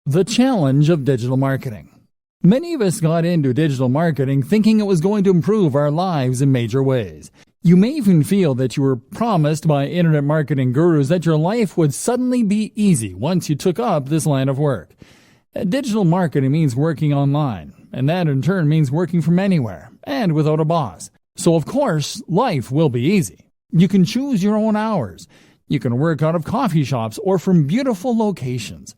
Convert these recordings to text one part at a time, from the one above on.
The challenge of digital marketing. Many of us got into digital marketing thinking it was going to improve our lives in major ways. You may even feel that you were promised by internet marketing gurus that your life would suddenly be easy once you took up this line of work. Digital marketing means working online, and that in turn means working from anywhere and without a boss. So of course, life will be easy. You can choose your own hours. You can work out of coffee shops or from beautiful locations.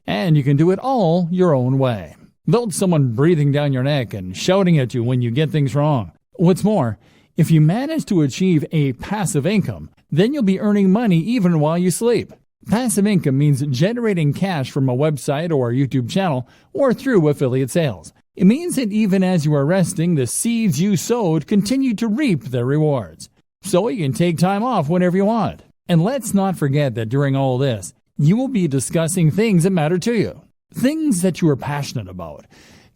And you can do it all your own way, without someone breathing down your neck and shouting at you when you get things wrong. What's more, if you manage to achieve a passive income, then you'll be earning money even while you sleep. Passive income means generating cash from a website or a YouTube channel or through affiliate sales. It means that even as you are resting, the seeds you sowed continue to reap their rewards. So you can take time off whenever you want. And let's not forget that during all this, you will be discussing things that matter to you, things that you are passionate about,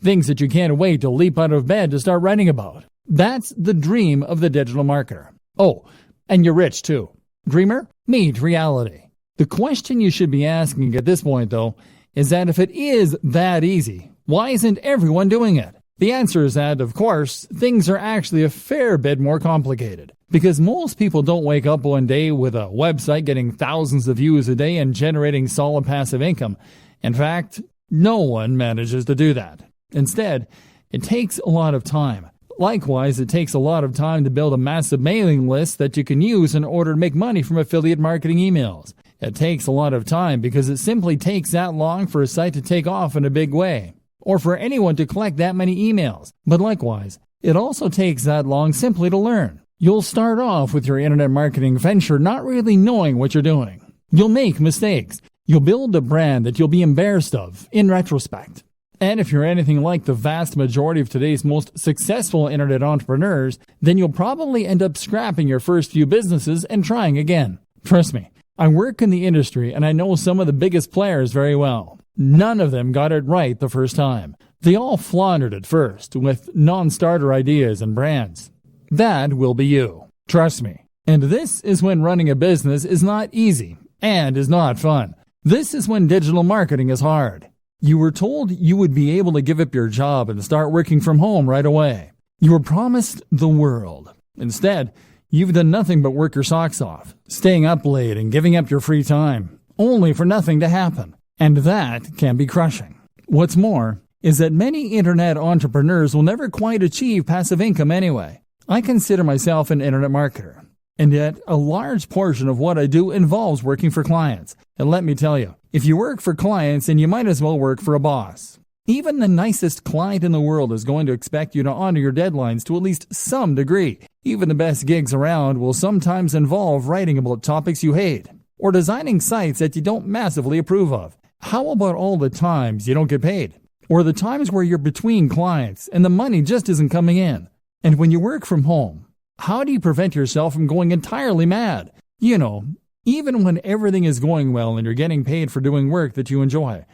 things that you can't wait to leap out of bed to start writing about. That's the dream of the digital marketer. Oh, and you're rich too. Dreamer, meet reality. The question you should be asking at this point, though, is that if it is that easy, why isn't everyone doing it? The answer is that, of course, things are actually a fair bit more complicated. Because most people don't wake up one day with a website getting thousands of views a day and generating solid passive income. In fact, no one manages to do that. Instead, it takes a lot of time. Likewise, it takes a lot of time to build a massive mailing list that you can use in order to make money from affiliate marketing emails. It takes a lot of time because it simply takes that long for a site to take off in a big way, or for anyone to collect that many emails. But likewise, it also takes that long simply to learn. You'll start off with your internet marketing venture not really knowing what you're doing. You'll make mistakes. You'll build a brand that you'll be embarrassed of in retrospect. And if you're anything like the vast majority of today's most successful internet entrepreneurs, then you'll probably end up scrapping your first few businesses and trying again. Trust me, I work in the industry and I know some of the biggest players very well. None of them got it right the first time. They all floundered at first with non-starter ideas and brands. That will be you. Trust me. And this is when running a business is not easy and is not fun. This is when digital marketing is hard. You were told you would be able to give up your job and start working from home right away. You were promised the world. Instead, you've done nothing but work your socks off, staying up late and giving up your free time, only for nothing to happen. And that can be crushing. What's more is that many internet entrepreneurs will never quite achieve passive income anyway. I consider myself an internet marketer, and yet a large portion of what I do involves working for clients. And let me tell you, if you work for clients, then you might as well work for a boss. Even the nicest client in the world is going to expect you to honor your deadlines to at least some degree. Even the best gigs around will sometimes involve writing about topics you hate, or designing sites that you don't massively approve of. How about all the times you don't get paid? Or the times where you're between clients and the money just isn't coming in? And when you work from home, how do you prevent yourself from going entirely mad? You know, even when everything is going well and you're getting paid for doing work that you enjoy,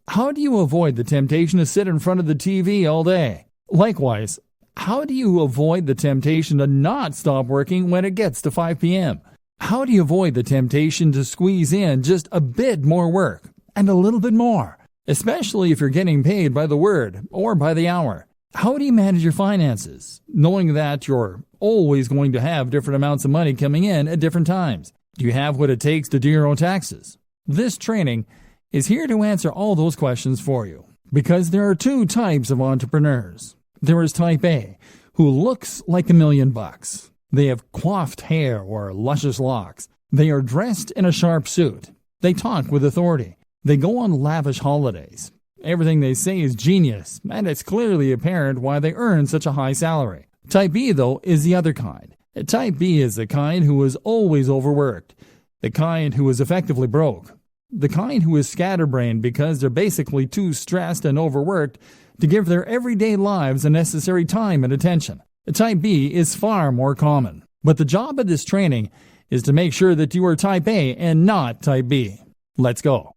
how do you avoid the temptation to sit in front of the TV all day? Likewise, how do you avoid the temptation to not stop working when it gets to 5 p.m.? How do you avoid the temptation to squeeze in just a bit more work and a little bit more, especially if you're getting paid by the word or by the hour? How do you manage your finances, knowing that you're always going to have different amounts of money coming in at different times? Do you have what it takes to do your own taxes? This training is here to answer all those questions for you, because there are two types of entrepreneurs. There is type A, who looks like $1 million. They have coiffed hair or luscious locks. They are dressed in a sharp suit. They talk with authority. They go on lavish holidays. Everything they say is genius, and it's clearly apparent why they earn such a high salary. Type B, though, is the other kind. Type B is the kind who is always overworked, the kind who is effectively broke, the kind who is scatterbrained because they're basically too stressed and overworked to give their everyday lives the necessary time and attention. Type B is far more common, but the job of this training is to make sure that you are Type A and not Type B. Let's go.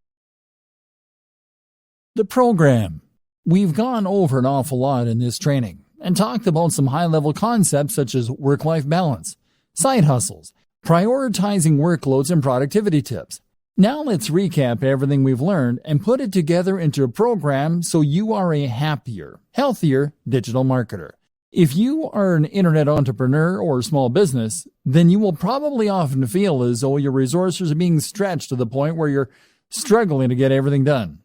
The program. We've gone over an awful lot in this training and talked about some high-level concepts such as work-life balance, side hustles, prioritizing workloads, and productivity tips. Now let's recap everything we've learned and put it together into a program so you are a happier, healthier digital marketer. If you are an internet entrepreneur or small business, then you will probably often feel as though your resources are being stretched to the point where you're struggling to get everything done.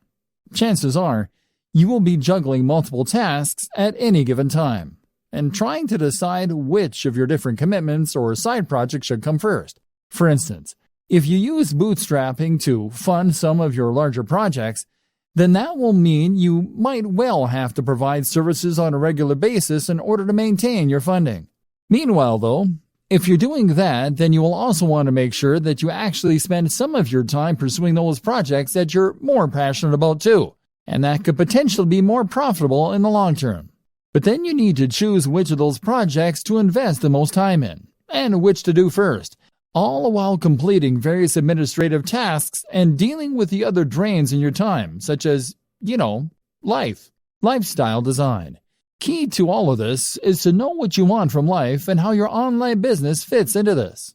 Chances are, you will be juggling multiple tasks at any given time and trying to decide which of your different commitments or side projects should come first. For instance, if you use bootstrapping to fund some of your larger projects, then that will mean you might well have to provide services on a regular basis in order to maintain your funding. Meanwhile, though, if you're doing that, then you will also want to make sure that you actually spend some of your time pursuing those projects that you're more passionate about too, and that could potentially be more profitable in the long term. But then you need to choose which of those projects to invest the most time in, and which to do first, all while completing various administrative tasks and dealing with the other drains in your time, such as, lifestyle design. Key to all of this is to know what you want from life and how your online business fits into this.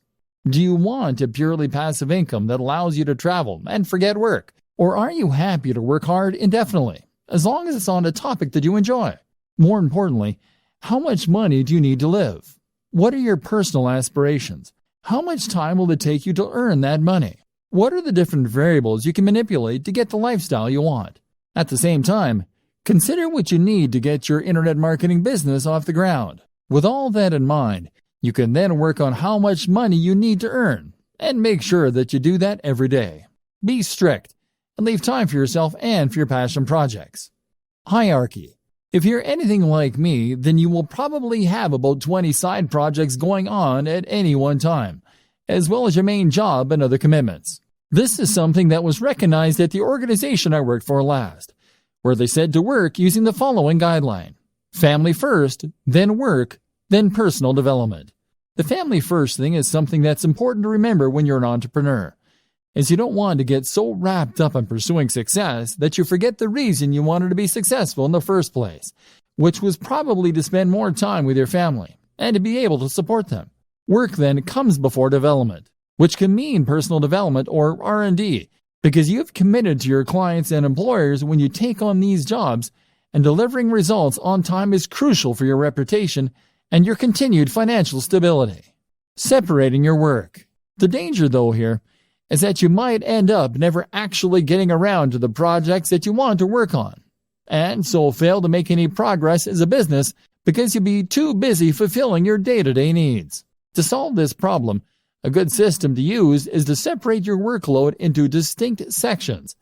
Do you want a purely passive income that allows you to travel and forget work? Or are you happy to work hard indefinitely, as long as it's on a topic that you enjoy? More importantly, how much money do you need to live? What are your personal aspirations? How much time will it take you to earn that money? What are the different variables you can manipulate to get the lifestyle you want? At the same time, consider what you need to get your internet marketing business off the ground. With all that in mind, you can then work on how much money you need to earn, and make sure that you do that every day. Be strict, and leave time for yourself and for your passion projects. Hierarchy. If you're anything like me, then you will probably have about 20 side projects going on at any one time, as well as your main job and other commitments. This is something that was recognized at the organization I worked for last, where they said to work using the following guideline: family first, then work, then personal development. The family first thing is something that's important to remember when you're an entrepreneur, as you don't want to get so wrapped up in pursuing success that you forget the reason you wanted to be successful in the first place, which was probably to spend more time with your family and to be able to support them. Work then comes before development, which can mean personal development or R&D, because you've committed to your clients and employers when you take on these jobs, and delivering results on time is crucial for your reputation and your continued financial stability. Separating your work. The danger, though, here is that you might end up never actually getting around to the projects that you want to work on, and so fail to make any progress as a business because you'll be too busy fulfilling your day-to-day needs. To solve this problem, a good system to use is to separate your workload into distinct sections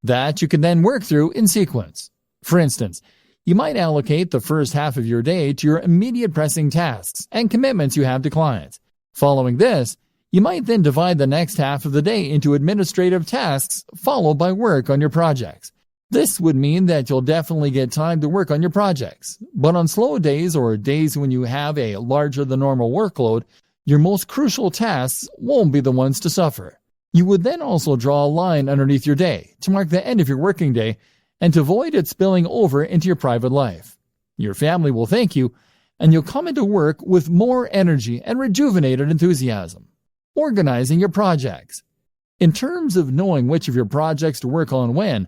that you can then work through in sequence. For instance, you might allocate the first half of your day to your immediate pressing tasks and commitments you have to clients. Following this, you might then divide the next half of the day into administrative tasks, followed by work on your projects. This would mean that you'll definitely get time to work on your projects, but on slow days or days when you have a larger than normal workload, your most crucial tasks won't be the ones to suffer. You would then also draw a line underneath your day to mark the end of your working day and to avoid it spilling over into your private life. Your family will thank you, and you'll come into work with more energy and rejuvenated enthusiasm. Organizing your projects. In terms of knowing which of your projects to work on when,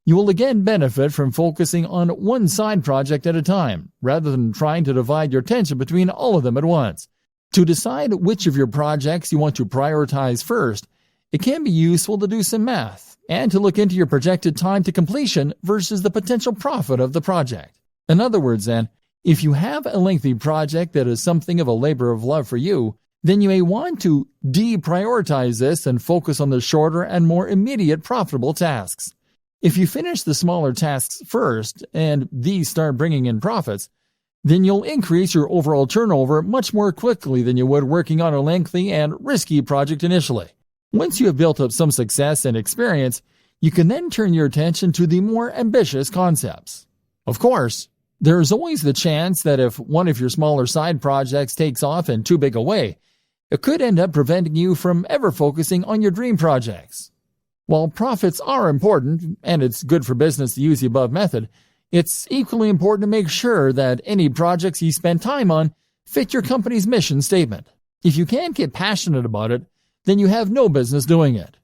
you will again benefit from focusing on one side project at a time, rather than trying to divide your attention between all of them at once. To decide which of your projects you want to prioritize first, it can be useful to do some math and to look into your projected time to completion versus the potential profit of the project. In other words, then, if you have a lengthy project that is something of a labor of love for you, then you may want to deprioritize this and focus on the shorter and more immediate profitable tasks. If you finish the smaller tasks first and these start bringing in profits, then you'll increase your overall turnover much more quickly than you would working on a lengthy and risky project initially. Once you have built up some success and experience, you can then turn your attention to the more ambitious concepts. Of course, there is always the chance that if one of your smaller side projects takes off in too big a way, it could end up preventing you from ever focusing on your dream projects. While profits are important, and it's good for business to use the above method, it's equally important to make sure that any projects you spend time on fit your company's mission statement. If you can't get passionate about it, then you have no business doing it.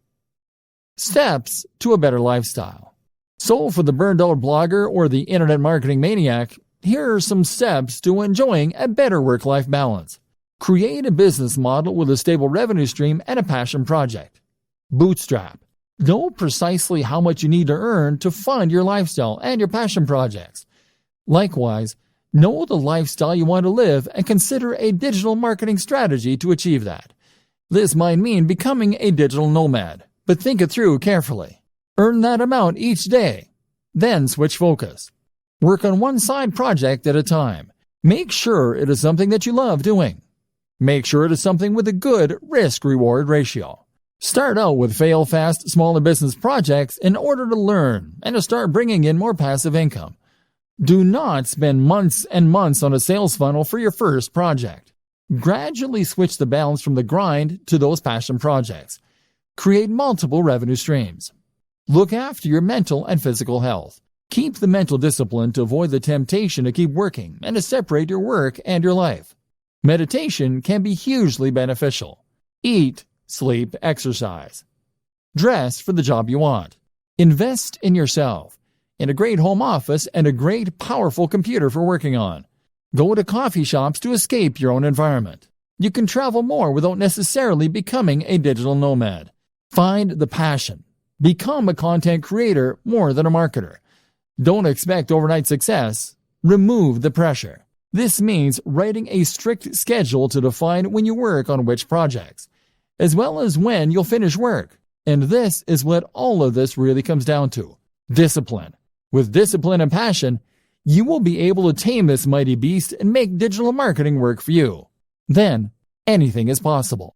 Steps to a better lifestyle. So for the burned out blogger or the internet marketing maniac, here are some steps to enjoying a better work-life balance. Create a business model with a stable revenue stream and a passion project. Bootstrap. Know precisely how much you need to earn to fund your lifestyle and your passion projects. Likewise, know the lifestyle you want to live and consider a digital marketing strategy to achieve that. This might mean becoming a digital nomad, but think it through carefully. Earn that amount each day. Then switch focus. Work on one side project at a time. Make sure it is something that you love doing. Make sure it is something with a good risk-reward ratio. Start out with fail-fast, smaller business projects in order to learn and to start bringing in more passive income. Do not spend months and months on a sales funnel for your first project. Gradually switch the balance from the grind to those passion projects. Create multiple revenue streams. Look after your mental and physical health. Keep the mental discipline to avoid the temptation to keep working and to separate your work and your life. Meditation can be hugely beneficial. Eat, sleep, exercise. Dress for the job you want. Invest in yourself, in a great home office and a great, powerful computer for working on. Go to coffee shops to escape your own environment. You can travel more without necessarily becoming a digital nomad. Find the passion. Become a content creator more than a marketer. Don't expect overnight success. Remove the pressure. This means writing a strict schedule to define when you work on which projects, as well as when you'll finish work. And this is what all of this really comes down to. Discipline. With discipline and passion, you will be able to tame this mighty beast and make digital marketing work for you. Then, anything is possible.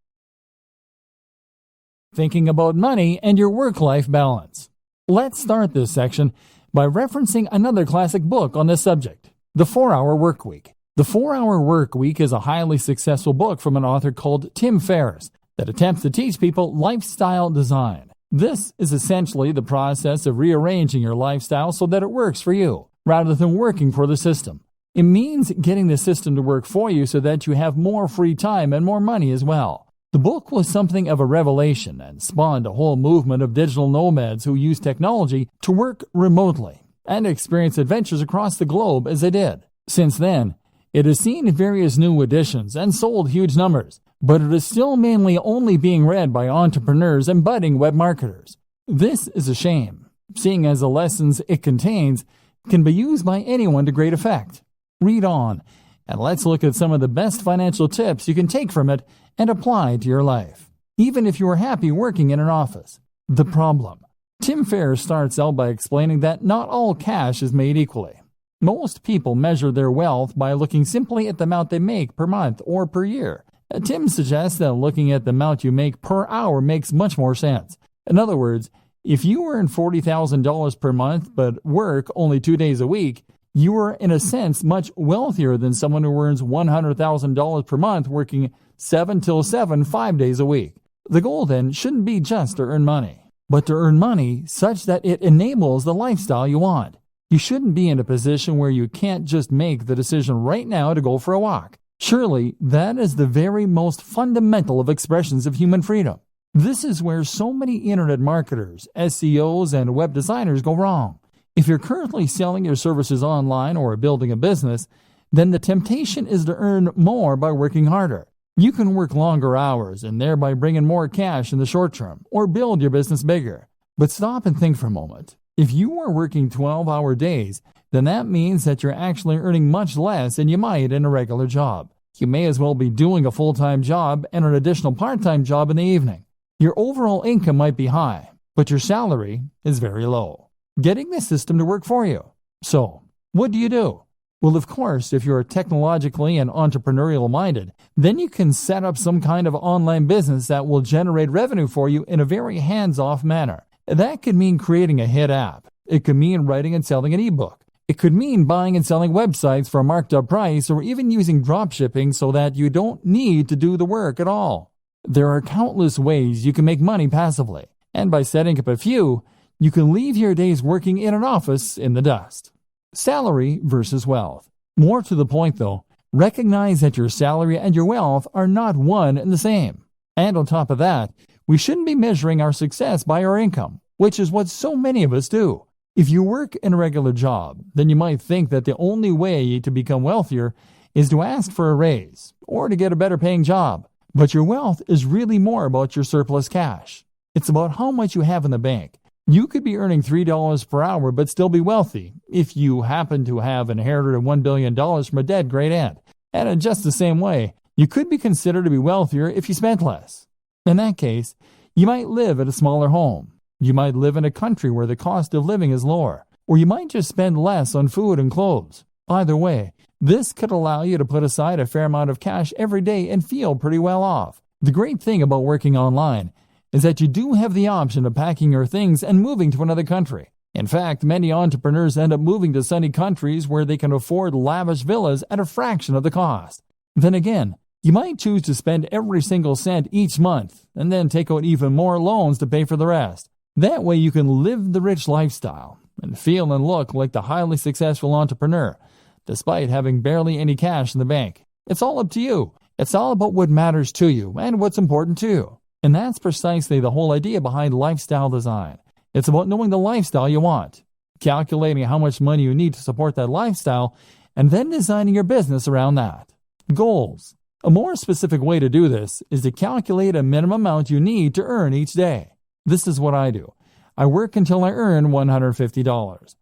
Thinking about money and your work-life balance. Let's start this section by referencing another classic book on this subject, The 4-Hour Workweek. The 4-Hour Workweek is a highly successful book from an author called Tim Ferriss that attempts to teach people lifestyle design. This is essentially the process of rearranging your lifestyle so that it works for you, rather than working for the system. It means getting the system to work for you so that you have more free time and more money as well. The book was something of a revelation and spawned a whole movement of digital nomads who use technology to work remotely and experience adventures across the globe as they did. Since then, it has seen various new editions and sold huge numbers, but it is still mainly only being read by entrepreneurs and budding web marketers. This is a shame, seeing as the lessons it contains can be used by anyone to great effect. Read on, and let's look at some of the best financial tips you can take from it and apply to your life, even if you are happy working in an office. The problem. Tim Ferriss starts out by explaining that not all cash is made equally. Most people measure their wealth by looking simply at the amount they make per month or per year. Tim suggests that looking at the amount you make per hour makes much more sense. In other words, if you earn $40,000 per month but work only 2 days a week, you are in a sense much wealthier than someone who earns $100,000 per month working 7 till 7, 5 days a week. The goal then shouldn't be just to earn money, but to earn money such that it enables the lifestyle you want. You shouldn't be in a position where you can't just make the decision right now to go for a walk. Surely, that is the very most fundamental of expressions of human freedom. This is where so many internet marketers, SEOs, and web designers go wrong. If you're currently selling your services online or building a business, then the temptation is to earn more by working harder. You can work longer hours and thereby bring in more cash in the short term, or build your business bigger. But stop and think for a moment. If you are working 12-hour days, then that means that you're actually earning much less than you might in a regular job. You may as well be doing a full-time job and an additional part-time job in the evening. Your overall income might be high, but your salary is very low. Getting the system to work for you. So, what do? Well, of course, if you're technologically and entrepreneurial minded, then you can set up some kind of online business that will generate revenue for you in a very hands-off manner. That could mean creating a hit app. It could mean writing and selling an ebook. It could mean buying and selling websites for a marked up price, or even using dropshipping so that you don't need to do the work at all. There are countless ways you can make money passively, and by setting up a few, you can leave your days working in an office in the dust. Salary versus wealth. More to the point though, recognize that your salary and your wealth are not one and the same. And on top of that, We shouldn't be measuring our success by our income, which is what so many of us do. If you work in a regular job, then you might think that the only way to become wealthier is to ask for a raise or to get a better paying job. But your wealth is really more about your surplus cash. It's about how much you have in the bank. You could be earning $3 per hour but still be wealthy if you happen to have inherited $1 billion from a dead great aunt. And in just the same way, you could be considered to be wealthier if you spent less. In that case, you might live at a smaller home. You might live in a country where the cost of living is lower, or you might just spend less on food and clothes. Either way, this could allow you to put aside a fair amount of cash every day and feel pretty well off. The great thing about working online is that you do have the option of packing your things and moving to another country. In fact, many entrepreneurs end up moving to sunny countries where they can afford lavish villas at a fraction of the cost. Then again, you might choose to spend every single cent each month and then take out even more loans to pay for the rest. That way you can live the rich lifestyle and feel and look like the highly successful entrepreneur, despite having barely any cash in the bank. It's all up to you. It's all about what matters to you and what's important to you. And that's precisely the whole idea behind lifestyle design. It's about knowing the lifestyle you want, calculating how much money you need to support that lifestyle, and then designing your business around that. Goals. A more specific way to do this is to calculate a minimum amount you need to earn each day. This is what I do. I work until I earn $150.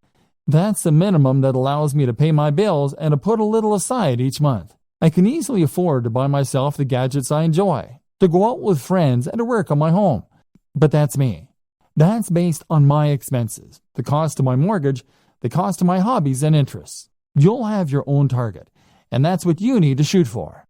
That's the minimum that allows me to pay my bills and to put a little aside each month. I can easily afford to buy myself the gadgets I enjoy, to go out with friends, and to work on my home. But that's me. That's based on my expenses, the cost of my mortgage, the cost of my hobbies and interests. You'll have your own target, and that's what you need to shoot for.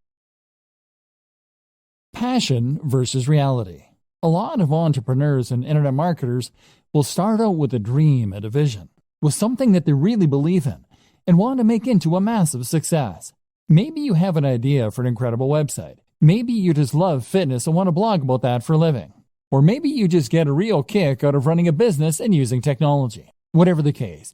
Passion versus reality. A lot of entrepreneurs and internet marketers will start out with a dream and a vision, with something that they really believe in and want to make into a massive success. Maybe you have an idea for an incredible website. Maybe you just love fitness and want to blog about that for a living. Or maybe you just get a real kick out of running a business and using technology. Whatever the case,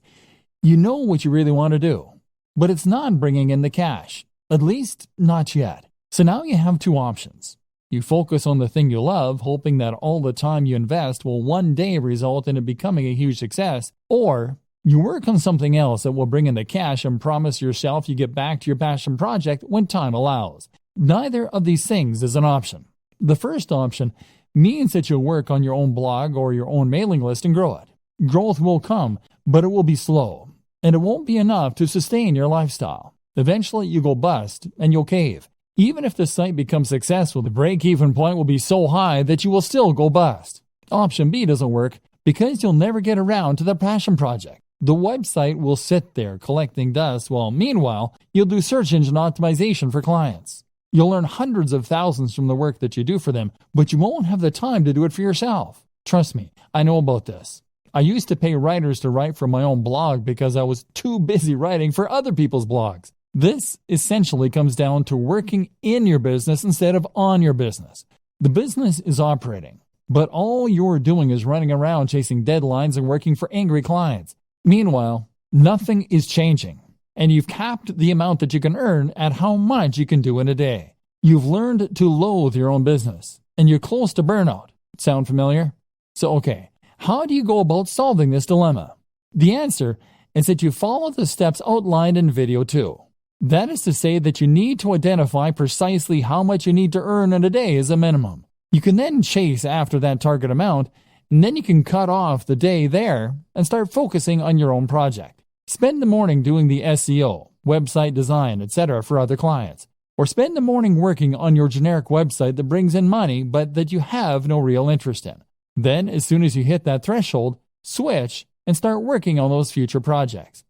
you know what you really want to do, but it's not bringing in the cash, at least not yet. So now you have two options. You focus on the thing you love, hoping that all the time you invest will one day result in it becoming a huge success, or you work on something else that will bring in the cash and promise yourself you get back to your passion project when time allows. Neither of these things is an option. The first option means that you'll work on your own blog or your own mailing list and grow it. Growth will come, but it will be slow, and it won't be enough to sustain your lifestyle. Eventually, you go bust and you'll cave. Even if the site becomes successful, the break-even point will be so high that you will still go bust. Option B doesn't work because you'll never get around to the passion project. The website will sit there collecting dust while, meanwhile, you'll do search engine optimization for clients. You'll earn hundreds of thousands from the work that you do for them, but you won't have the time to do it for yourself. Trust me, I know about this. I used to pay writers to write for my own blog because I was too busy writing for other people's blogs. This essentially comes down to working in your business instead of on your business. The business is operating, but all you're doing is running around chasing deadlines and working for angry clients. Meanwhile, nothing is changing, and you've capped the amount that you can earn at how much you can do in a day. You've learned to loathe your own business, and you're close to burnout. Sound familiar? So, okay, how do you go about solving this dilemma? The answer is that you follow the steps outlined in video 2. That is to say that you need to identify precisely how much you need to earn in a day as a minimum. You can then chase after that target amount, and then you can cut off the day there and start focusing on your own project. Spend the morning doing the SEO, website design, etc. for other clients. Or spend the morning working on your generic website that brings in money but that you have no real interest in. Then, as soon as you hit that threshold, switch and start working on those future projects.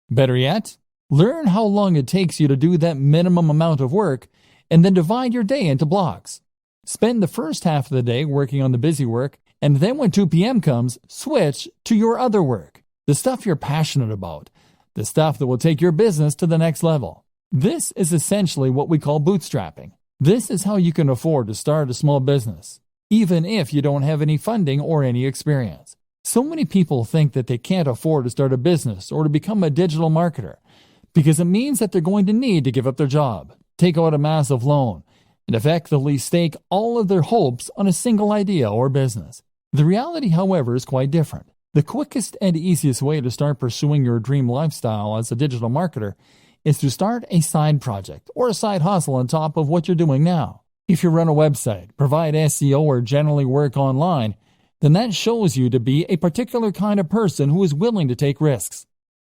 Better yet, learn how long it takes you to do that minimum amount of work and then divide your day into blocks. Spend the first half of the day working on the busy work, and then when 2 p.m. comes, switch to your other work, the stuff you're passionate about, the stuff that will take your business to the next level. This is essentially what we call bootstrapping. This is how you can afford to start a small business, even if you don't have any funding or any experience. So many people think that they can't afford to start a business or to become a digital marketer because it means that they're going to need to give up their job, take out a massive loan, and effectively stake all of their hopes on a single idea or business. The reality, however, is quite different. The quickest and easiest way to start pursuing your dream lifestyle as a digital marketer is to start a side project or a side hustle on top of what you're doing now. If you run a website, provide SEO, or generally work online, then that shows you to be a particular kind of person who is willing to take risks,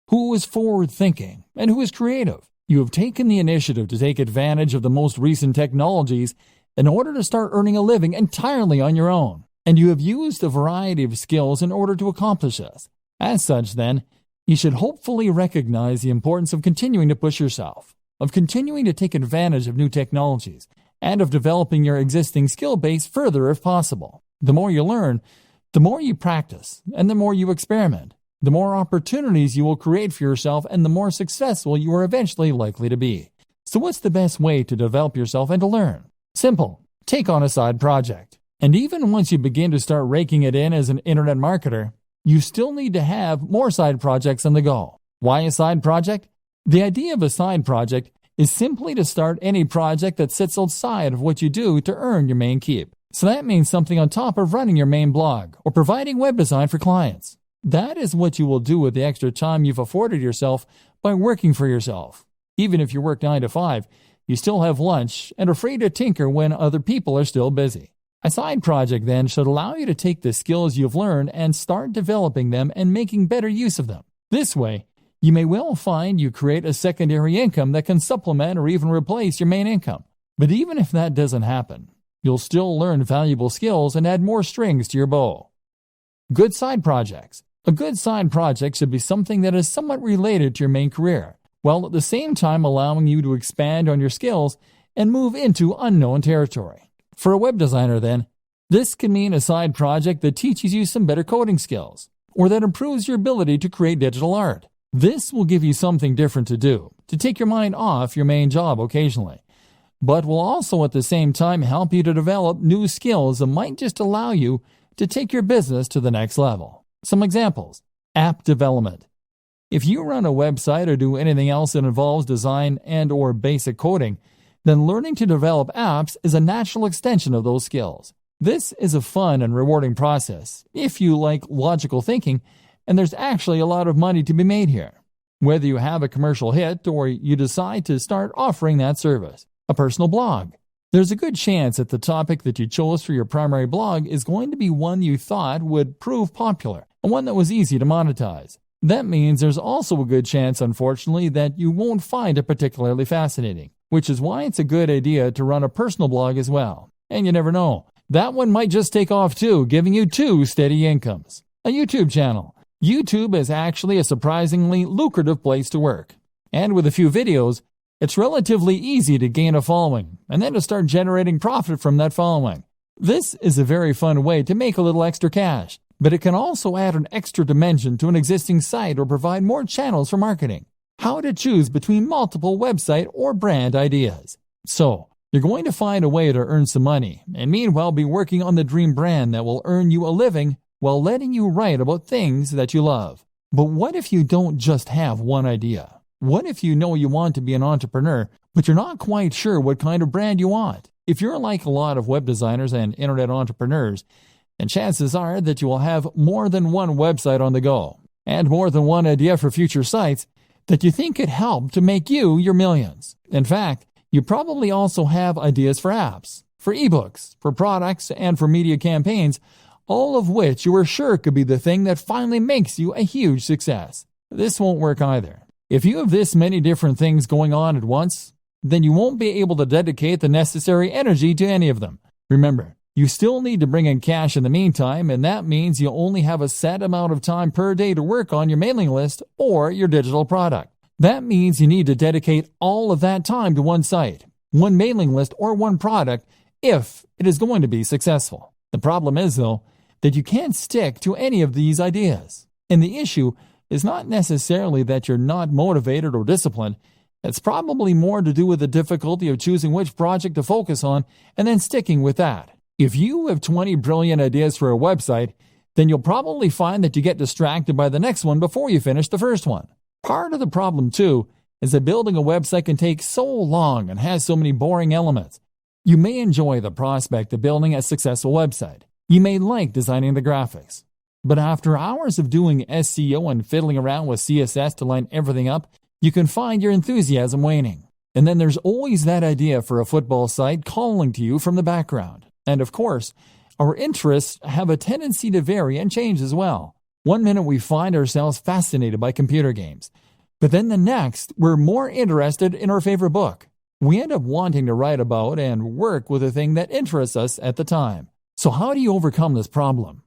who is forward-thinking, and who is creative. You have taken the initiative to take advantage of the most recent technologies in order to start earning a living entirely on your own. And you have used a variety of skills in order to accomplish this. As such, then, you should hopefully recognize the importance of continuing to push yourself, of continuing to take advantage of new technologies, and of developing your existing skill base further if possible. The more you learn, the more you practice, and the more you experiment, the more opportunities you will create for yourself and the more successful you are eventually likely to be. So what's the best way to develop yourself and to learn? Simple. Take on a side project. And even once you begin to start raking it in as an internet marketer, you still need to have more side projects on the go. Why a side project? The idea of a side project is simply to start any project that sits outside of what you do to earn your main keep. So that means something on top of running your main blog or providing web design for clients. That is what you will do with the extra time you've afforded yourself by working for yourself. Even if you work 9 to 5, you still have lunch and are free to tinker when other people are still busy. A side project, then, should allow you to take the skills you've learned and start developing them and making better use of them. This way, you may well find you create a secondary income that can supplement or even replace your main income. But even if that doesn't happen, you'll still learn valuable skills and add more strings to your bow. Good side projects. A good side project should be something that is somewhat related to your main career, while at the same time allowing you to expand on your skills and move into unknown territory. For a web designer, then, this can mean a side project that teaches you some better coding skills, or that improves your ability to create digital art. This will give you something different to do, to take your mind off your main job occasionally, but will also at the same time help you to develop new skills that might just allow you to take your business to the next level. Some examples. App development. If you run a website or do anything else that involves design and/or basic coding, then learning to develop apps is a natural extension of those skills. This is a fun and rewarding process if you like logical thinking, and there's actually a lot of money to be made here. Whether you have a commercial hit or you decide to start offering that service. A personal blog. There's a good chance that the topic that you chose for your primary blog is going to be one you thought would prove popular and one that was easy to monetize. That means there's also a good chance, unfortunately, that you won't find it particularly fascinating, which is why it's a good idea to run a personal blog as well. And you never know, that one might just take off too, giving you 2 steady incomes. A YouTube channel. YouTube is actually a surprisingly lucrative place to work. And with a few videos, it's relatively easy to gain a following and then to start generating profit from that following. This is a very fun way to make a little extra cash, but it can also add an extra dimension to an existing site or provide more channels for marketing. How to choose between multiple website or brand ideas. So, you're going to find a way to earn some money and meanwhile be working on the dream brand that will earn you a living while letting you write about things that you love. But what if you don't just have one idea? What if you know you want to be an entrepreneur, but you're not quite sure what kind of brand you want? If you're like a lot of web designers and internet entrepreneurs, then chances are that you will have more than one website on the go and more than one idea for future sites that you think could help to make you your millions. In fact, you probably also have ideas for apps, for ebooks, for products, and for media campaigns, all of which you are sure could be the thing that finally makes you a huge success. This won't work either. If you have this many different things going on at once, then you won't be able to dedicate the necessary energy to any of them. Remember, you still need to bring in cash in the meantime, and that means you only have a set amount of time per day to work on your mailing list or your digital product. That means you need to dedicate all of that time to one site, one mailing list, or one product if it is going to be successful. The problem is, though, that you can't stick to any of these ideas. And the issue is not necessarily that you're not motivated or disciplined. It's probably more to do with the difficulty of choosing which project to focus on and then sticking with that. If you have 20 brilliant ideas for a website, then you'll probably find that you get distracted by the next one before you finish the first one. Part of the problem, too, is that building a website can take so long and has so many boring elements You may enjoy the prospect of building a successful website. You may like designing the graphics. But after hours of doing SEO and fiddling around with CSS to line everything up, you can find your enthusiasm waning. And then there's always that idea for a football site calling to you from the background. And of course, our interests have a tendency to vary and change as well. One minute we find ourselves fascinated by computer games, but then the next we're more interested in our favorite book. We end up wanting to write about and work with a thing that interests us at the time. So how do you overcome this problem?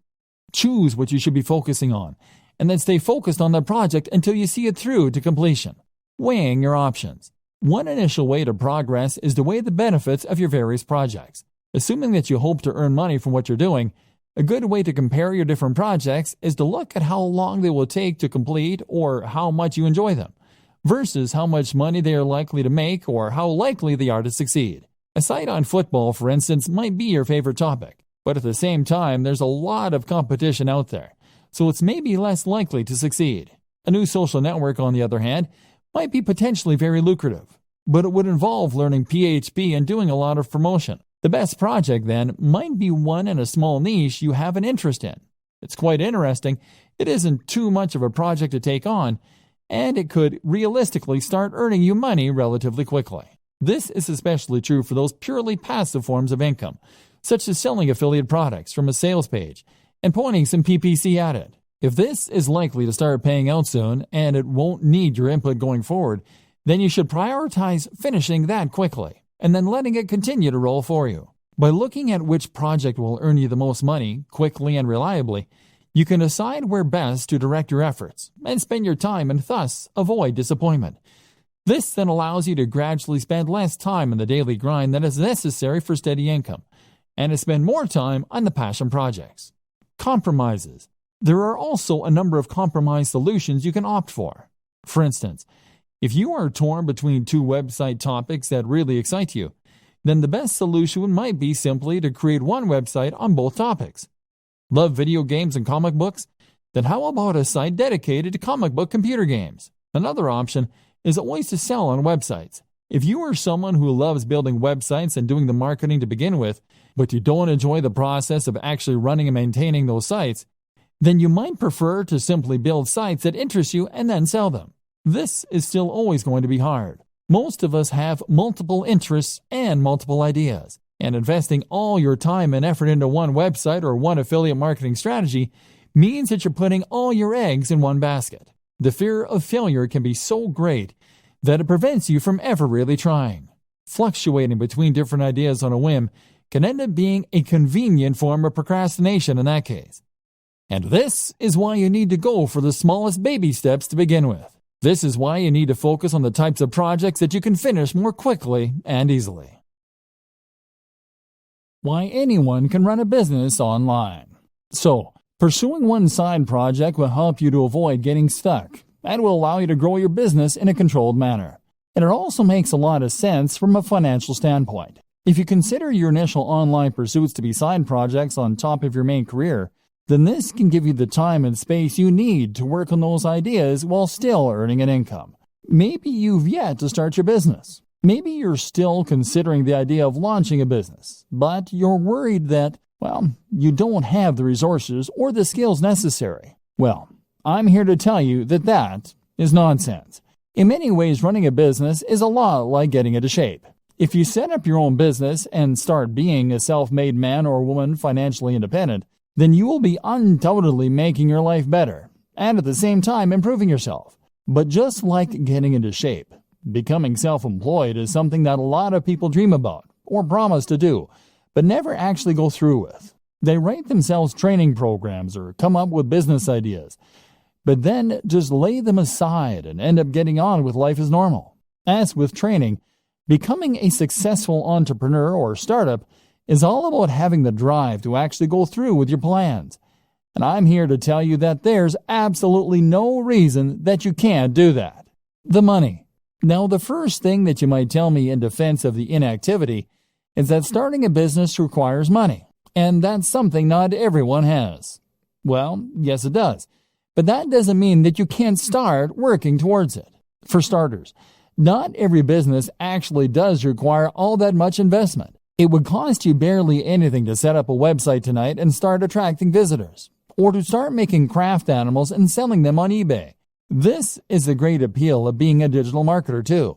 Choose what you should be focusing on, and then stay focused on that project until you see it through to completion. Weighing your options. One initial way to progress is to weigh the benefits of your various projects. Assuming that you hope to earn money from what you're doing, a good way to compare your different projects is to look at how long they will take to complete or how much you enjoy them, versus how much money they are likely to make or how likely they are to succeed. A site on football, for instance, might be your favorite topic, but at the same time, there's a lot of competition out there, so it's maybe less likely to succeed. A new social network, on the other hand, might be potentially very lucrative, but it would involve learning PHP and doing a lot of promotion. The best project, then, might be one in a small niche you have an interest in. It's quite interesting, it isn't too much of a project to take on, and it could realistically start earning you money relatively quickly. This is especially true for those purely passive forms of income, such as selling affiliate products from a sales page and pointing some PPC at it. If this is likely to start paying out soon and it won't need your input going forward, then you should prioritize finishing that quickly and then letting it continue to roll for you. By looking at which project will earn you the most money, quickly and reliably, you can decide where best to direct your efforts and spend your time and thus avoid disappointment. This then allows you to gradually spend less time in the daily grind that is necessary for steady income and to spend more time on the passion projects. Compromises. There are also a number of compromise solutions you can opt for. For instance, if you are torn between two website topics that really excite you, then the best solution might be simply to create one website on both topics. Love video games and comic books? Then how about a site dedicated to comic book computer games? Another option is always to sell on websites. If you are someone who loves building websites and doing the marketing to begin with, but you don't enjoy the process of actually running and maintaining those sites, then you might prefer to simply build sites that interest you and then sell them. This is still always going to be hard. Most of us have multiple interests and multiple ideas, and investing all your time and effort into one website or one affiliate marketing strategy means that you're putting all your eggs in one basket. The fear of failure can be so great that it prevents you from ever really trying. Fluctuating between different ideas on a whim can end up being a convenient form of procrastination in that case. And this is why you need to go for the smallest baby steps to begin with. This is why you need to focus on the types of projects that you can finish more quickly and easily. Why anyone can run a business online. So, pursuing one side project will help you to avoid getting stuck and will allow you to grow your business in a controlled manner. And it also makes a lot of sense from a financial standpoint. If you consider your initial online pursuits to be side projects on top of your main career, then this can give you the time and space you need to work on those ideas while still earning an income. Maybe you've yet to start your business. Maybe you're still considering the idea of launching a business, but you're worried that, you don't have the resources or the skills necessary. Well, I'm here to tell you that that is nonsense. In many ways, running a business is a lot like getting into shape. If you set up your own business and start being a self-made man or woman financially independent, then you will be undoubtedly making your life better, and at the same time improving yourself. But just like getting into shape, becoming self-employed is something that a lot of people dream about, or promise to do, but never actually go through with. They write themselves training programs or come up with business ideas, but then just lay them aside and end up getting on with life as normal. As with training, becoming a successful entrepreneur or startup is all about having the drive to actually go through with your plans. And I'm here to tell you that there's absolutely no reason that you can't do that. The money. Now, the first thing that you might tell me in defense of the inactivity is that starting a business requires money, and that's something not everyone has. Well, yes it does, but that doesn't mean that you can't start working towards it. For starters, not every business actually does require all that much investment. It would cost you barely anything to set up a website tonight and start attracting visitors, or to start making craft animals and selling them on eBay. This is the great appeal of being a digital marketer too.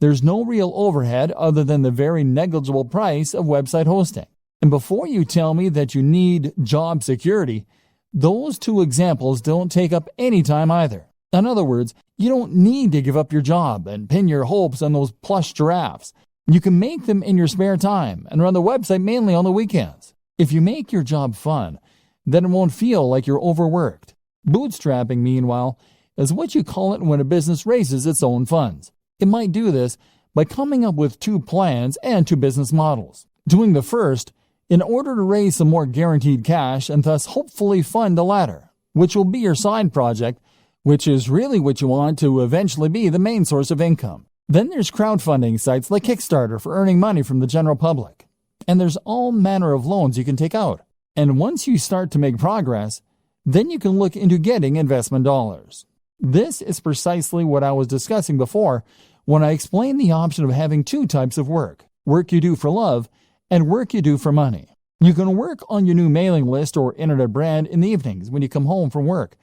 There's no real overhead other than the very negligible price of website hosting. And before you tell me that you need job security, those two examples don't take up any time either. In other words, you don't need to give up your job and pin your hopes on those plush giraffes. You can make them in your spare time and run the website mainly on the weekends. If you make your job fun, then it won't feel like you're overworked. Bootstrapping, meanwhile, is what you call it when a business raises its own funds. It might do this by coming up with two plans and two business models. Doing the first in order to raise some more guaranteed cash and thus hopefully fund the latter, which will be your side project, which is really what you want to eventually be the main source of income. Then there's crowdfunding sites like Kickstarter for earning money from the general public. And there's all manner of loans you can take out. And once you start to make progress, then you can look into getting investment dollars. This is precisely what I was discussing before when I explained the option of having two types of work you do for love and work you do for money. You can work on your new mailing list or internet brand in the evenings when you come home from work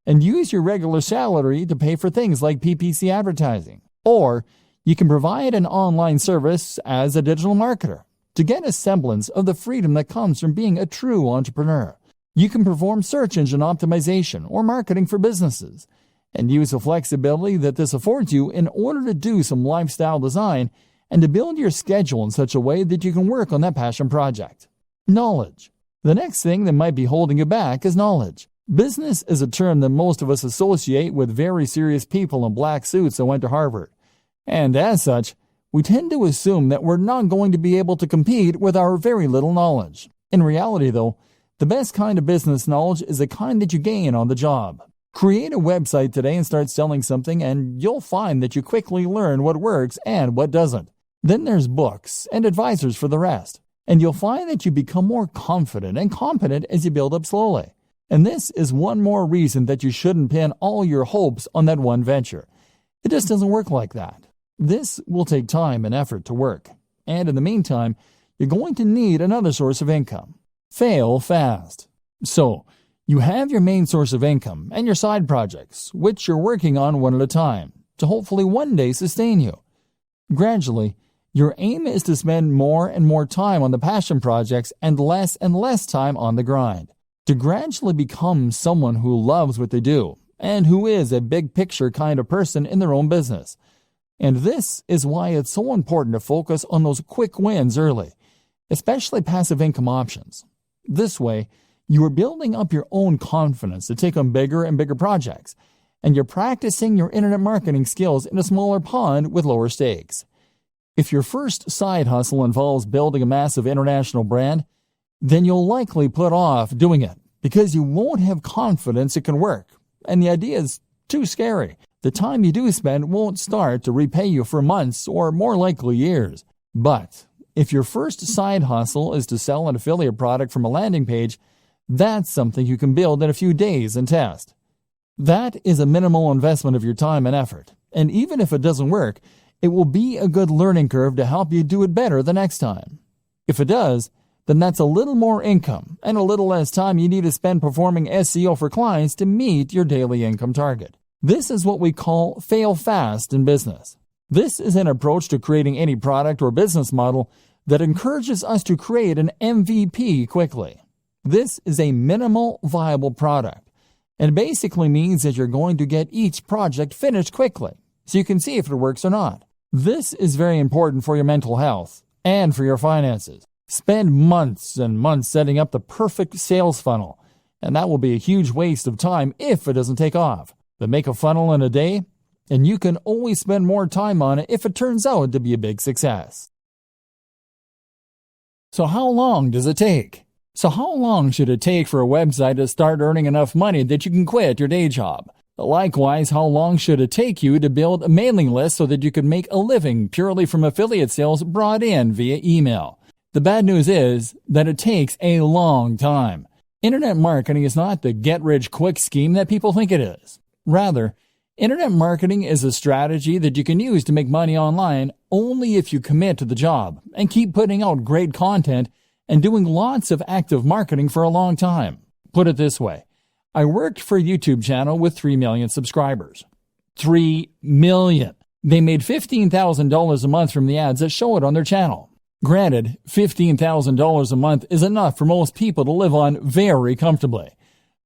and use your regular salary to pay for things like PPC advertising. Or you can provide an online service as a digital marketer to get a semblance of the freedom that comes from being a true entrepreneur. You can perform search engine optimization or marketing for businesses and use the flexibility that this affords you in order to do some lifestyle design and to build your schedule in such a way that you can work on that passion project. Knowledge. The next thing that might be holding you back is knowledge. Business is a term that most of us associate with very serious people in black suits that went to Harvard. And as such, we tend to assume that we're not going to be able to compete with our very little knowledge. In reality, though, the best kind of business knowledge is the kind that you gain on the job. Create a website today and start selling something, and you'll find that you quickly learn what works and what doesn't. Then there's books and advisors for the rest, and you'll find that you become more confident and competent as you build up slowly. And this is one more reason that you shouldn't pin all your hopes on that one venture. It just doesn't work like that. This will take time and effort to work, and in the meantime, you're going to need another source of income. Fail fast. So, you have your main source of income and your side projects, which you're working on one at a time, to hopefully one day sustain you. Gradually, your aim is to spend more and more time on the passion projects and less time on the grind. To gradually become someone who loves what they do and who is a big picture kind of person in their own business. And this is why it's so important to focus on those quick wins early, especially passive income options. This way, you are building up your own confidence to take on bigger and bigger projects, and you're practicing your internet marketing skills in a smaller pond with lower stakes. If your first side hustle involves building a massive international brand, then you'll likely put off doing it because you won't have confidence it can work, and the idea is too scary. The time you do spend won't start to repay you for months or more likely years. But if your first side hustle is to sell an affiliate product from a landing page, that's something you can build in a few days and test. That is a minimal investment of your time and effort, and even if it doesn't work, it will be a good learning curve to help you do it better the next time. If it does, then that's a little more income and a little less time you need to spend performing SEO for clients to meet your daily income target. This is what we call fail fast in business. This is an approach to creating any product or business model that encourages us to create an MVP quickly. This is a minimal viable product, and basically means that you're going to get each project finished quickly, so you can see if it works or not. This is very important for your mental health and for your finances. Spend months and months setting up the perfect sales funnel, and that will be a huge waste of time if it doesn't take off. But make a funnel in a day, and you can always spend more time on it if it turns out to be a big success. So how long does it take? So how long should it take for a website to start earning enough money that you can quit your day job? Likewise, how long should it take you to build a mailing list so that you can make a living purely from affiliate sales brought in via email? The bad news is that it takes a long time. Internet marketing is not the get-rich-quick scheme that people think it is. Rather, Internet marketing is a strategy that you can use to make money online only if you commit to the job and keep putting out great content and doing lots of active marketing for a long time. Put it this way, I worked for a YouTube channel with 3 million subscribers. 3 million. They made $15,000 a month from the ads that show it on their channel. Granted, $15,000 a month is enough for most people to live on very comfortably,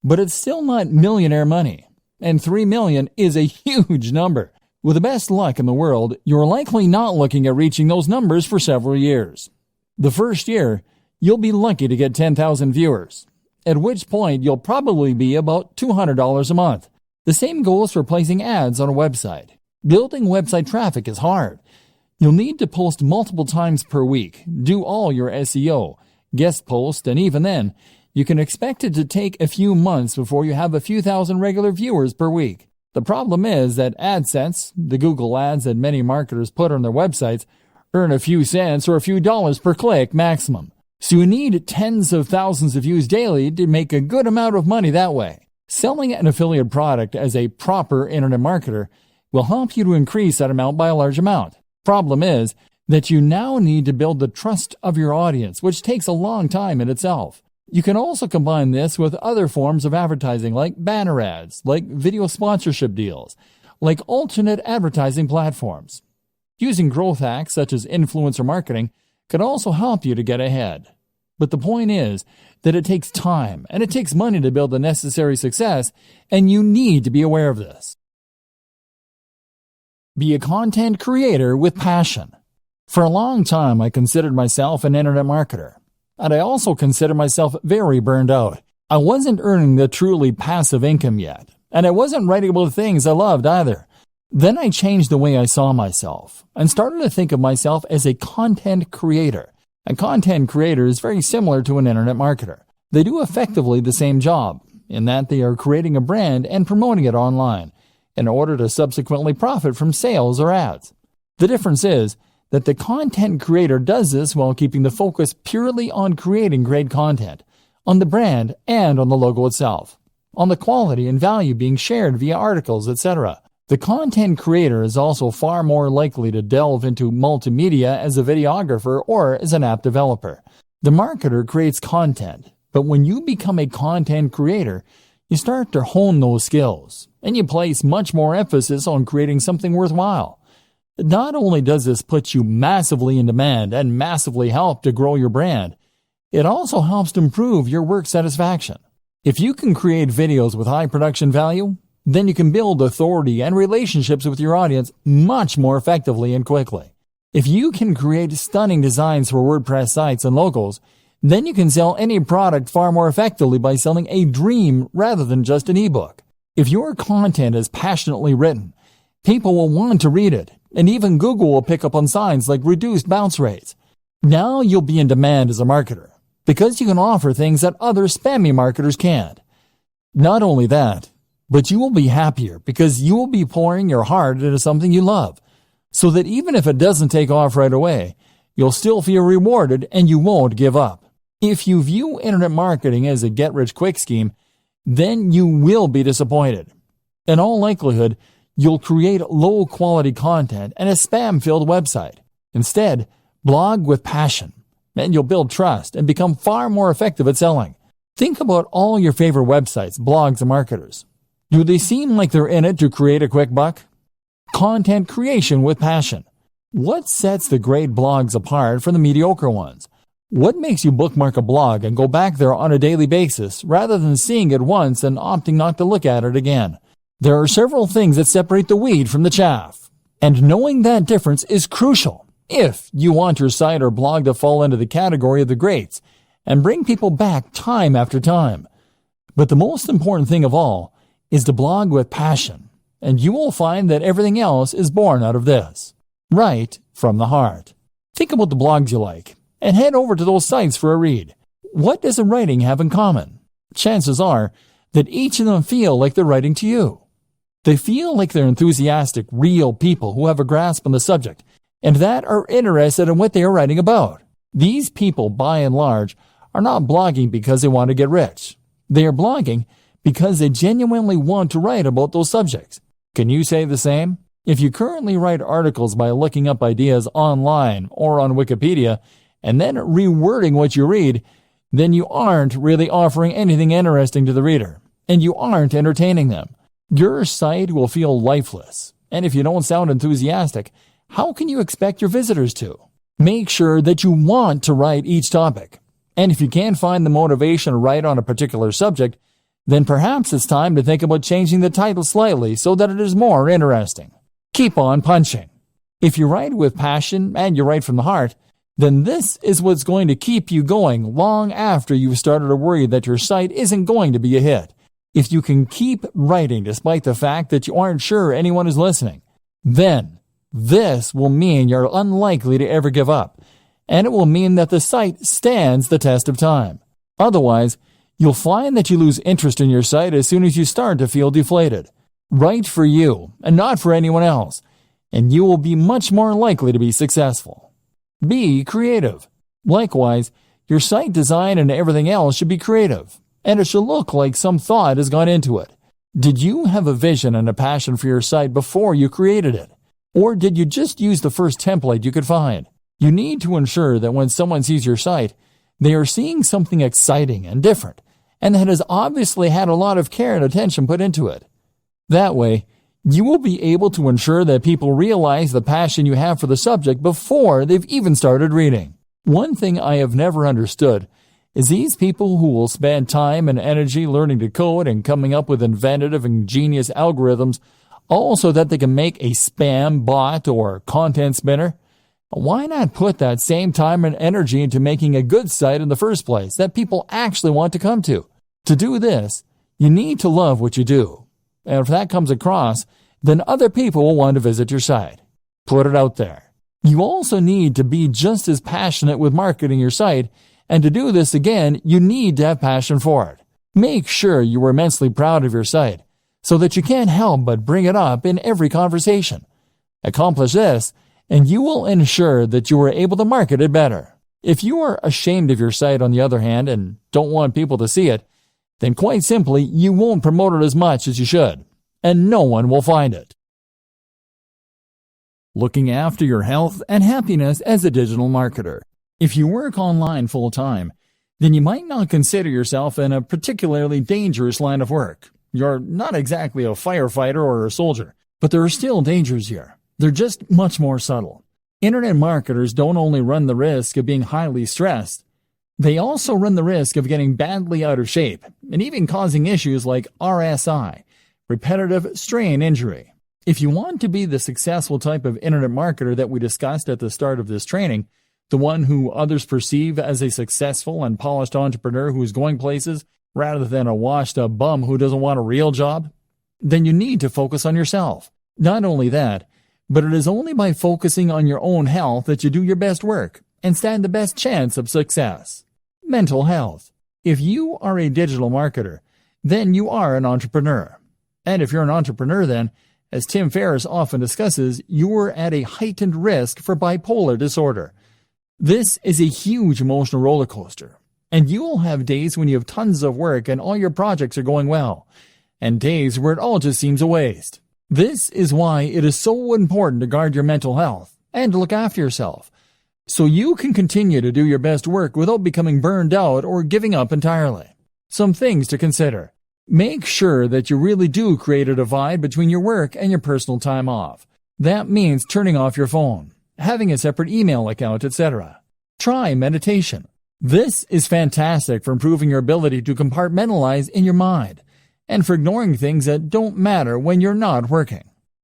but it's still not millionaire money, and 3 million is a huge number. With the best luck in the world, you're likely not looking at reaching those numbers for several years. The first year, you'll be lucky to get 10,000 viewers, at which point you'll probably be about $200 a month. The same goes for placing ads on a website. Building website traffic is hard. You'll need to post multiple times per week, do all your SEO, guest post, and even then, you can expect it to take a few months before you have a few thousand regular viewers per week. The problem is that AdSense, the Google ads that many marketers put on their websites, earn a few cents or a few dollars per click maximum. So you need tens of thousands of views daily to make a good amount of money that way. Selling an affiliate product as a proper internet marketer will help you to increase that amount by a large amount. Problem is that you now need to build the trust of your audience, which takes a long time in itself. You can also combine this with other forms of advertising like banner ads, like video sponsorship deals, like alternate advertising platforms. Using growth hacks such as influencer marketing can also help you to get ahead. But the point is that it takes time and it takes money to build the necessary success, and you need to be aware of this. Be a content creator with passion. For a long time, I considered myself an internet marketer, and I also considered myself very burned out. I wasn't earning the truly passive income yet, and I wasn't writing about things I loved either. Then I changed the way I saw myself and started to think of myself as a content creator. A content creator is very similar to an internet marketer. They do effectively the same job, in that they are creating a brand and promoting it online in order to subsequently profit from sales or ads. The difference is that the content creator does this while keeping the focus purely on creating great content, on the brand and on the logo itself, on the quality and value being shared via articles, etc. The content creator is also far more likely to delve into multimedia as a videographer or as an app developer. The marketer creates content, but when you become a content creator, you start to hone those skills, and you place much more emphasis on creating something worthwhile. Not only does this put you massively in demand and massively help to grow your brand, it also helps to improve your work satisfaction. If you can create videos with high production value, then you can build authority and relationships with your audience much more effectively and quickly. If you can create stunning designs for WordPress sites and logos, then you can sell any product far more effectively by selling a dream rather than just an ebook. If your content is passionately written, people will want to read it, and even Google will pick up on signs like reduced bounce rates. Now you'll be in demand as a marketer, because you can offer things that other spammy marketers can't. Not only that, but you will be happier because you will be pouring your heart into something you love, so that even if it doesn't take off right away, you'll still feel rewarded and you won't give up. If you view internet marketing as a get-rich-quick scheme, then you will be disappointed. In all likelihood, you'll create low-quality content and a spam-filled website. Instead, blog with passion, and you'll build trust and become far more effective at selling. Think about all your favorite websites, blogs, and marketers. Do they seem like they're in it to create a quick buck? Content creation with passion. What sets the great blogs apart from the mediocre ones? What makes you bookmark a blog and go back there on a daily basis rather than seeing it once and opting not to look at it again? There are several things that separate the wheat from the chaff, and knowing that difference is crucial if you want your site or blog to fall into the category of the greats and bring people back time after time. But the most important thing of all is to blog with passion, and you will find that everything else is born out of this, right from the heart. Think about the blogs you like, and head over to those sites for a read. What does the writing have in common? Chances are that each of them feel like they're writing to you. They feel like they're enthusiastic, real people who have a grasp on the subject, and that are interested in what they are writing about. These people, by and large, are not blogging because they want to get rich. They are blogging because they genuinely want to write about those subjects. Can you say the same? If you currently write articles by looking up ideas online or on Wikipedia and then rewording what you read, then you aren't really offering anything interesting to the reader, and you aren't entertaining them. Your site will feel lifeless, and if you don't sound enthusiastic, how can you expect your visitors to? Make sure that you want to write each topic, and if you can't find the motivation to write on a particular subject, then perhaps it's time to think about changing the title slightly so that it is more interesting. Keep on punching. If you write with passion and you write from the heart, then this is what's going to keep you going long after you've started to worry that your site isn't going to be a hit. If you can keep writing despite the fact that you aren't sure anyone is listening, then this will mean you're unlikely to ever give up, and it will mean that the site stands the test of time. Otherwise, you'll find that you lose interest in your site as soon as you start to feel deflated. Write for you and not for anyone else, and you will be much more likely to be successful. Be creative. Likewise, your site design and everything else should be creative, and it should look like some thought has gone into it. Did you have a vision and a passion for your site before you created it? Or did you just use the first template you could find? You need to ensure that when someone sees your site, they are seeing something exciting and different, and that has obviously had a lot of care and attention put into it. That way, you will be able to ensure that people realize the passion you have for the subject before they've even started reading. One thing I have never understood is these people who will spend time and energy learning to code and coming up with inventive and ingenious algorithms all so that they can make a spam bot or content spinner. Why not put that same time and energy into making a good site in the first place that people actually want to come to? To do this, you need to love what you do. And if that comes across, then other people will want to visit your site. Put it out there. You also need to be just as passionate with marketing your site, and to do this again, you need to have passion for it. Make sure you are immensely proud of your site, so that you can't help but bring it up in every conversation. Accomplish this, and you will ensure that you are able to market it better. If you are ashamed of your site, on the other hand, and don't want people to see it, then quite simply, you won't promote it as much as you should, and no one will find it. Looking after your health and happiness as a digital marketer. If you work online full-time, then you might not consider yourself in a particularly dangerous line of work. You're not exactly a firefighter or a soldier, but there are still dangers here. They're just much more subtle. Internet marketers don't only run the risk of being highly stressed, they also run the risk of getting badly out of shape and even causing issues like RSI, repetitive strain injury. If you want to be the successful type of internet marketer that we discussed at the start of this training, the one who others perceive as a successful and polished entrepreneur who is going places rather than a washed-up bum who doesn't want a real job, then you need to focus on yourself. Not only that, but it is only by focusing on your own health that you do your best work and stand the best chance of success. Mental health. If you are a digital marketer, then you are an entrepreneur. And if you're an entrepreneur, then, as Tim Ferriss often discusses, you are at a heightened risk for bipolar disorder. This is a huge emotional roller coaster, and you will have days when you have tons of work and all your projects are going well, and days where it all just seems a waste. This is why it is so important to guard your mental health and to look after yourself, so you can continue to do your best work without becoming burned out or giving up entirely. Some things to consider. Make sure that you really do create a divide between your work and your personal time off. That means turning off your phone, having a separate email account, etc. Try meditation. This is fantastic for improving your ability to compartmentalize in your mind and for ignoring things that don't matter when you're not working.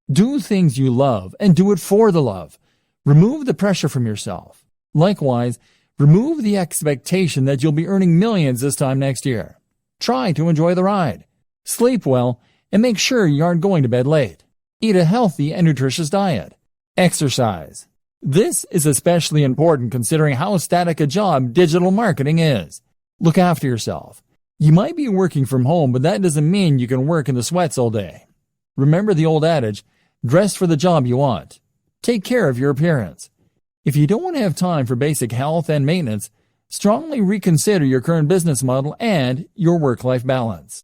Do things you love and do it for the love. Remove the pressure from yourself. Likewise, remove the expectation that you'll be earning millions this time next year. Try to enjoy the ride. Sleep well and make sure you aren't going to bed late. Eat a healthy and nutritious diet. Exercise. This is especially important considering how static a job digital marketing is. Look after yourself. You might be working from home, but that doesn't mean you can work in the sweats all day. Remember the old adage, dress for the job you want. Take care of your appearance. If you don't have time for basic health and maintenance, strongly reconsider your current business model and your work-life balance.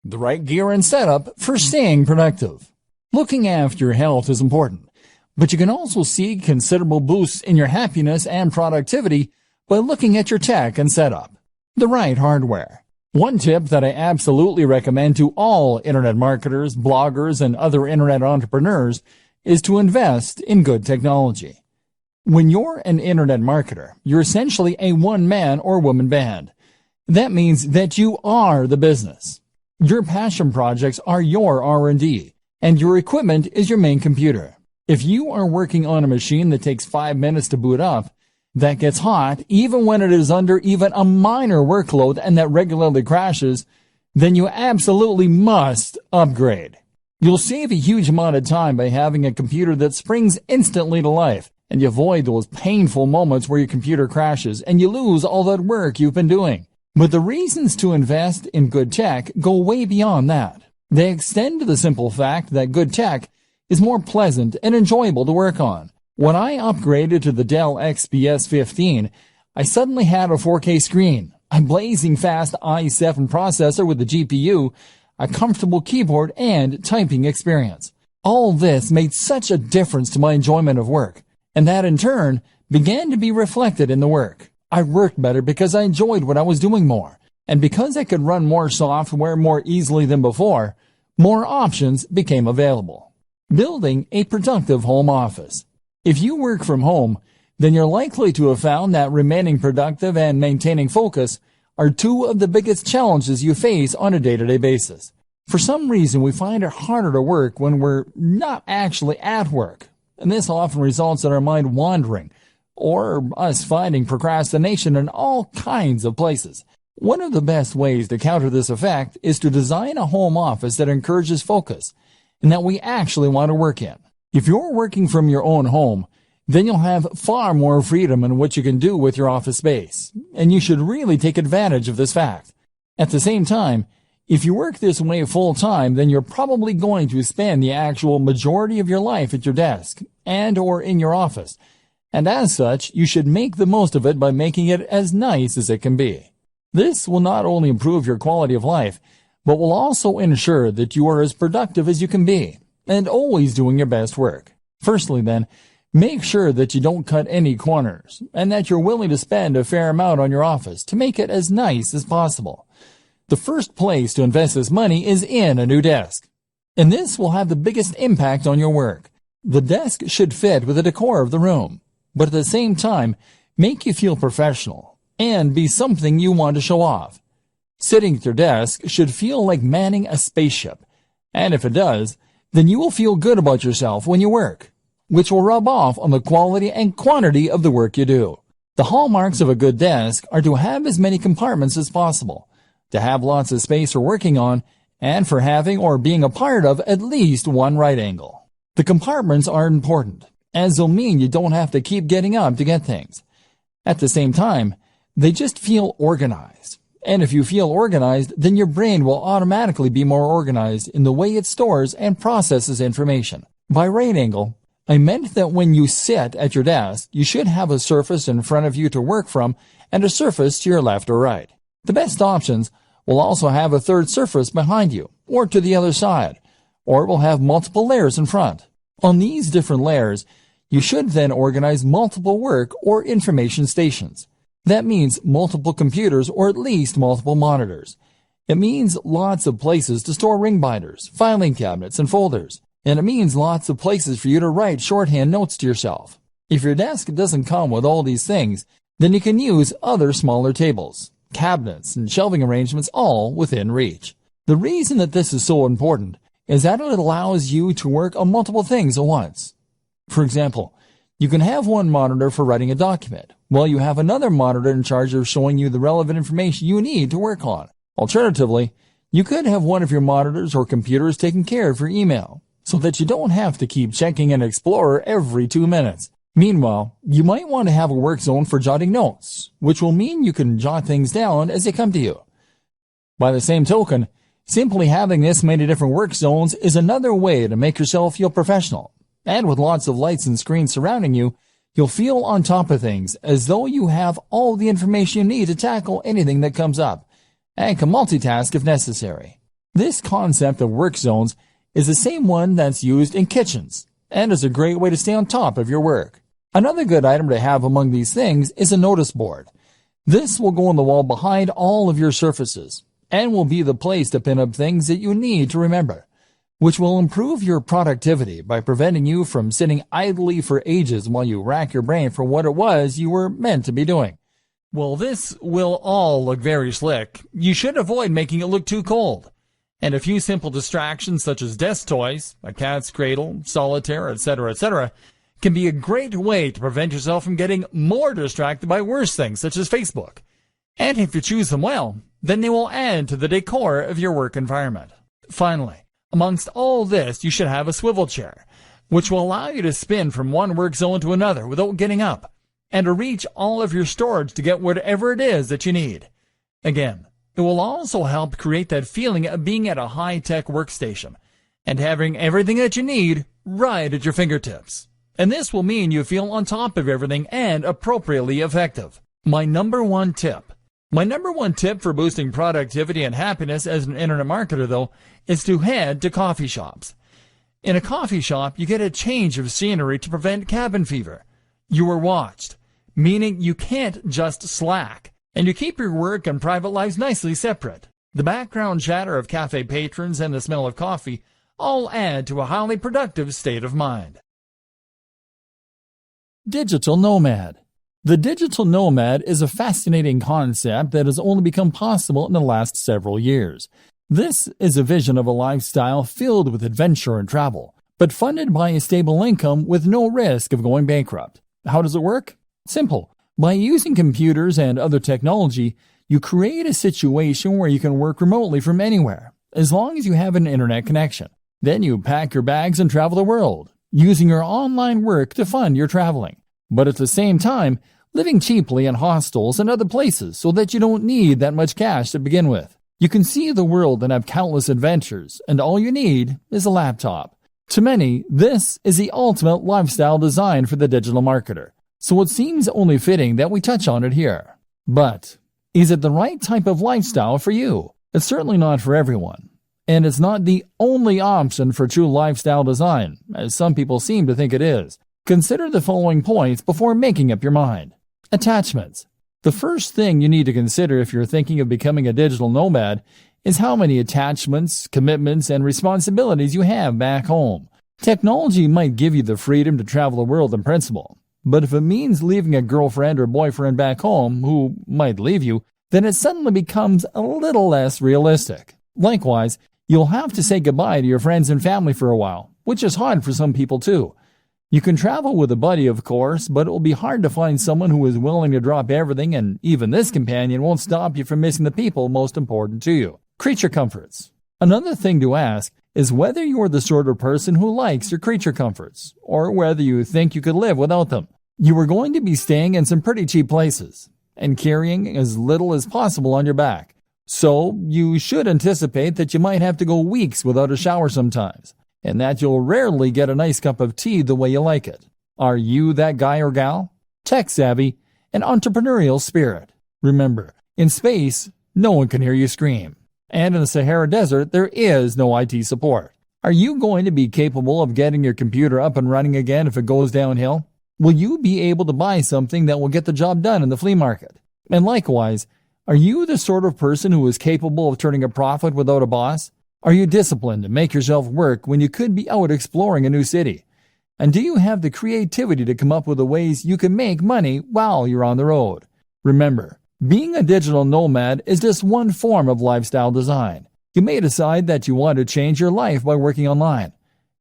the right gear and setup for staying productive. Looking after your health is important, but you can also see considerable boosts in your happiness and productivity by looking at your tech and setup. The right hardware. One tip that I absolutely recommend to all internet marketers, bloggers, and other internet entrepreneurs is to invest in good technology. When you're an internet marketer, you're essentially a one-man or woman band. That means that you are the business. Your passion projects are your R&D, and your equipment is your main computer. If you are working on a machine that takes 5 minutes to boot up, that gets hot even when it is under even a minor workload and that regularly crashes, then you absolutely must upgrade. You'll save a huge amount of time by having a computer that springs instantly to life, and you avoid those painful moments where your computer crashes and you lose all that work you've been doing. But the reasons to invest in good tech go way beyond that. They extend to the simple fact that good tech is more pleasant and enjoyable to work on. When I upgraded to the Dell XPS 15, I suddenly had a 4K screen, a blazing fast i7 processor with a GPU, a comfortable keyboard, and typing experience. All this made such a difference to my enjoyment of work, and that in turn began to be reflected in the work. I worked better because I enjoyed what I was doing more, and because I could run more software more easily than before, more options became available. Building a productive home office. If you work from home, then you're likely to have found that remaining productive and maintaining focus are two of the biggest challenges you face on a day-to-day basis. For some reason, we find it harder to work when we're not actually at work, and this often results in our mind wandering, or us finding procrastination in all kinds of places. One of the best ways to counter this effect is to design a home office that encourages focus, and that we actually want to work in. If you're working from your own home, then you'll have far more freedom in what you can do with your office space, and you should really take advantage of this fact. At the same time, if you work this way full-time, then you're probably going to spend the actual majority of your life at your desk and or in your office, and as such, you should make the most of it by making it as nice as it can be. This will not only improve your quality of life, but will also ensure that you are as productive as you can be, and always doing your best work. Firstly, then, make sure that you don't cut any corners, and that you're willing to spend a fair amount on your office to make it as nice as possible. The first place to invest this money is in a new desk, and this will have the biggest impact on your work. The desk should fit with the decor of the room, but at the same time, make you feel professional, and be something you want to show off. Sitting at your desk should feel like manning a spaceship, and if it does, then you will feel good about yourself when you work, which will rub off on the quality and quantity of the work you do. The hallmarks of a good desk are to have as many compartments as possible, to have lots of space for working on, and for having or being a part of at least one right angle. The compartments are important, as they'll mean you don't have to keep getting up to get things. At the same time, they just feel organized. And if you feel organized, then your brain will automatically be more organized in the way it stores and processes information. By right angle, I meant that when you sit at your desk, you should have a surface in front of you to work from and a surface to your left or right. The best options will also have a third surface behind you, or to the other side, or it will have multiple layers in front. On these different layers, you should then organize multiple work or information stations. That means multiple computers or at least multiple monitors. It means lots of places to store ring binders, filing cabinets, and folders. And it means lots of places for you to write shorthand notes to yourself. If your desk doesn't come with all these things, then you can use other smaller tables, cabinets, and shelving arrangements all within reach. The reason that this is so important is that it allows you to work on multiple things at once. For example, you can have one monitor for writing a document, while you have another monitor in charge of showing you the relevant information you need to work on. Alternatively, you could have one of your monitors or computers taking care of your email, so that you don't have to keep checking an Explorer every 2 minutes. Meanwhile, you might want to have a work zone for jotting notes, which will mean you can jot things down as they come to you. By the same token, simply having this many different work zones is another way to make yourself feel professional. And with lots of lights and screens surrounding you, you'll feel on top of things, as though you have all the information you need to tackle anything that comes up, and can multitask if necessary. This concept of work zones is the same one that's used in kitchens, and is a great way to stay on top of your work. Another good item to have among these things is a notice board. This will go on the wall behind all of your surfaces, and will be the place to pin up things that you need to remember, which will improve your productivity by preventing you from sitting idly for ages while you rack your brain for what it was you were meant to be doing. Well, this will all look very slick. You should avoid making it look too cold. And a few simple distractions such as desk toys, a cat's cradle, solitaire, etc., can be a great way to prevent yourself from getting more distracted by worse things such as Facebook. And if you choose them well, then they will add to the decor of your work environment. Finally, amongst all this, you should have a swivel chair, which will allow you to spin from one work zone to another without getting up, and to reach all of your storage to get whatever it is that you need. Again, it will also help create that feeling of being at a high-tech workstation and having everything that you need right at your fingertips. And this will mean you feel on top of everything and appropriately effective. My number one tip for boosting productivity and happiness as an internet marketer, though, is to head to coffee shops. In a coffee shop, you get a change of scenery to prevent cabin fever. You are watched, meaning you can't just slack, and you keep your work and private lives nicely separate. The background chatter of cafe patrons and the smell of coffee all add to a highly productive state of mind. Digital nomad. The digital nomad is a fascinating concept that has only become possible in the last several years. This is a vision of a lifestyle filled with adventure and travel, but funded by a stable income with no risk of going bankrupt. How does it work? Simple. By using computers and other technology, you create a situation where you can work remotely from anywhere, as long as you have an internet connection. Then you pack your bags and travel the world, using your online work to fund your traveling, but at the same time, living cheaply in hostels and other places so that you don't need that much cash to begin with. You can see the world and have countless adventures, and all you need is a laptop. To many, this is the ultimate lifestyle design for the digital marketer, so it seems only fitting that we touch on it here. But is it the right type of lifestyle for you? It's certainly not for everyone, and it's not the only option for true lifestyle design, as some people seem to think it is. Consider the following points before making up your mind. Attachments. The first thing you need to consider if you're thinking of becoming a digital nomad is how many attachments, commitments, and responsibilities you have back home. Technology might give you the freedom to travel the world in principle, but if it means leaving a girlfriend or boyfriend back home who might leave you, then it suddenly becomes a little less realistic. Likewise, you'll have to say goodbye to your friends and family for a while, which is hard for some people too. You can travel with a buddy, of course, but it will be hard to find someone who is willing to drop everything, and even this companion won't stop you from missing the people most important to you. Creature comforts. Another thing to ask is whether you're the sort of person who likes your creature comforts, or whether you think you could live without them. You are going to be staying in some pretty cheap places, and carrying as little as possible on your back. So you should anticipate that you might have to go weeks without a shower sometimes, and that you'll rarely get a nice cup of tea the way you like it. Are you that guy or gal? Tech-savvy and entrepreneurial spirit. Remember, in space, no one can hear you scream. And in the Sahara Desert, there is no IT support. Are you going to be capable of getting your computer up and running again if it goes downhill? Will you be able to buy something that will get the job done in the flea market? And likewise, are you the sort of person who is capable of turning a profit without a boss? Are you disciplined to make yourself work when you could be out exploring a new city? And do you have the creativity to come up with the ways you can make money while you're on the road? Remember, being a digital nomad is just one form of lifestyle design. You may decide that you want to change your life by working online,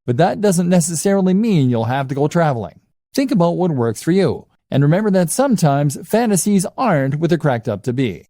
but that doesn't necessarily mean you'll have to go traveling. Think about what works for you, and remember that sometimes fantasies aren't what they're cracked up to be.